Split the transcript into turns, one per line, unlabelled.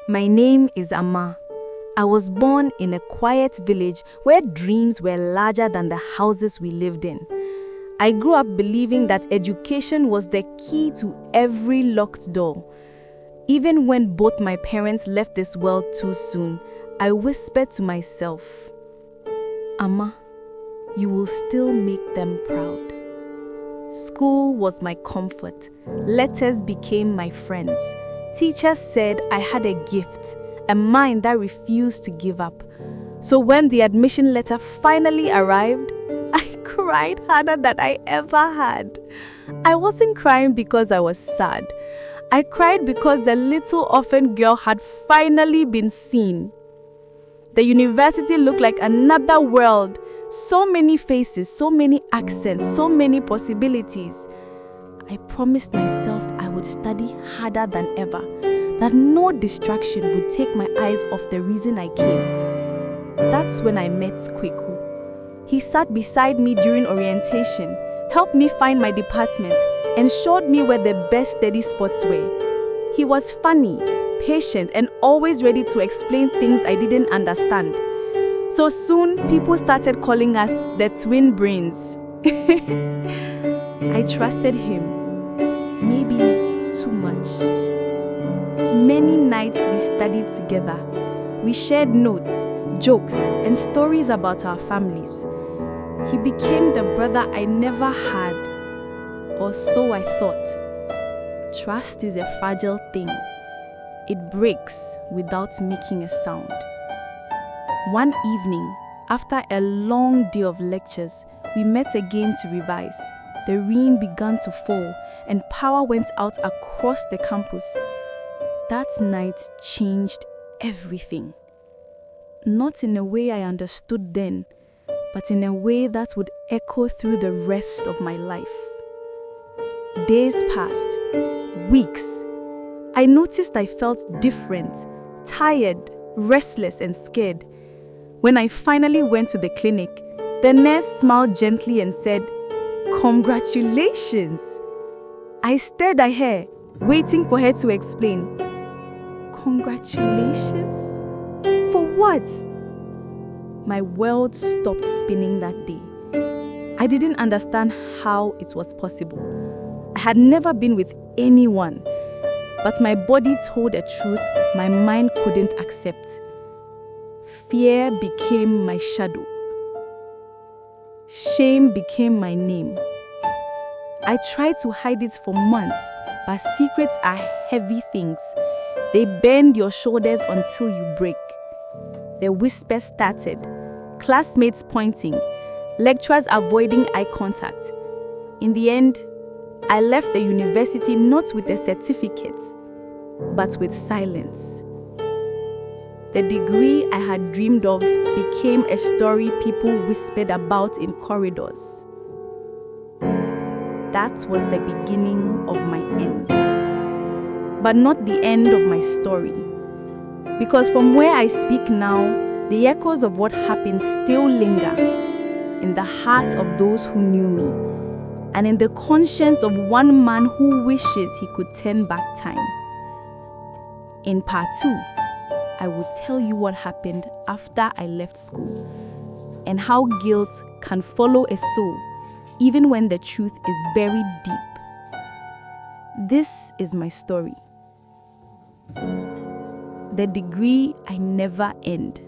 My name is Amma. I was born in a quiet village where dreams were larger than the houses we lived in. I grew up believing that education was the key to every locked door. Even when both my parents left this world too soon, I whispered to myself, Amma, you will still make them proud. School was my comfort. Letters became my friends. Teachers said I had a gift, a mind that refused to give up. So when the admission letter finally arrived, I cried harder than I ever had. I wasn't crying because I was sad. I cried because the little orphan girl had finally been seen. The university looked like another world. So many faces, so many accents, so many possibilities. I promised myself I would study harder than ever, that no distraction would take my eyes off the reason I came. That's when I met Kweku. He sat beside me during orientation, helped me find my department, and showed me where the best study spots were. He was funny, patient, and always ready to explain things I didn't understand. So soon, people started calling us the twin brains. I trusted him, maybe too much. Many nights we studied together. We shared notes, jokes, and stories about our families. He became the brother I never had, or so I thought. Trust is a fragile thing. It breaks without making a sound. One evening, after a long day of lectures, we met again to revise. The rain began to fall and power went out across the campus. That night changed everything. Not in a way I understood then, but in a way that would echo through the rest of my life. Days passed, weeks. I noticed I felt different, tired, restless, and scared. When I finally went to the clinic, the nurse smiled gently and said, "Congratulations!" I stared at her, waiting for her to explain. Congratulations? For what? My world stopped spinning that day. I didn't understand how it was possible. I had never been with anyone, but my body told a truth my mind couldn't accept. Fear became my shadow. Shame became my name. I tried to hide it for months, but secrets are heavy things. They bend your shoulders until you break. The whispers started, classmates pointing, lecturers avoiding eye contact. In the end, I left the university not with a certificate, but with silence. The degree I had dreamed of became a story people whispered about in corridors. That was the beginning of my end. But not the end of my story. Because from where I speak now, the echoes of what happened still linger in the hearts of those who knew me, and in the conscience of one man who wishes he could turn back time. In part 2, I will tell you what happened after I left school and how guilt can follow a soul even when the truth is buried deep. This is my story. The degree I never end.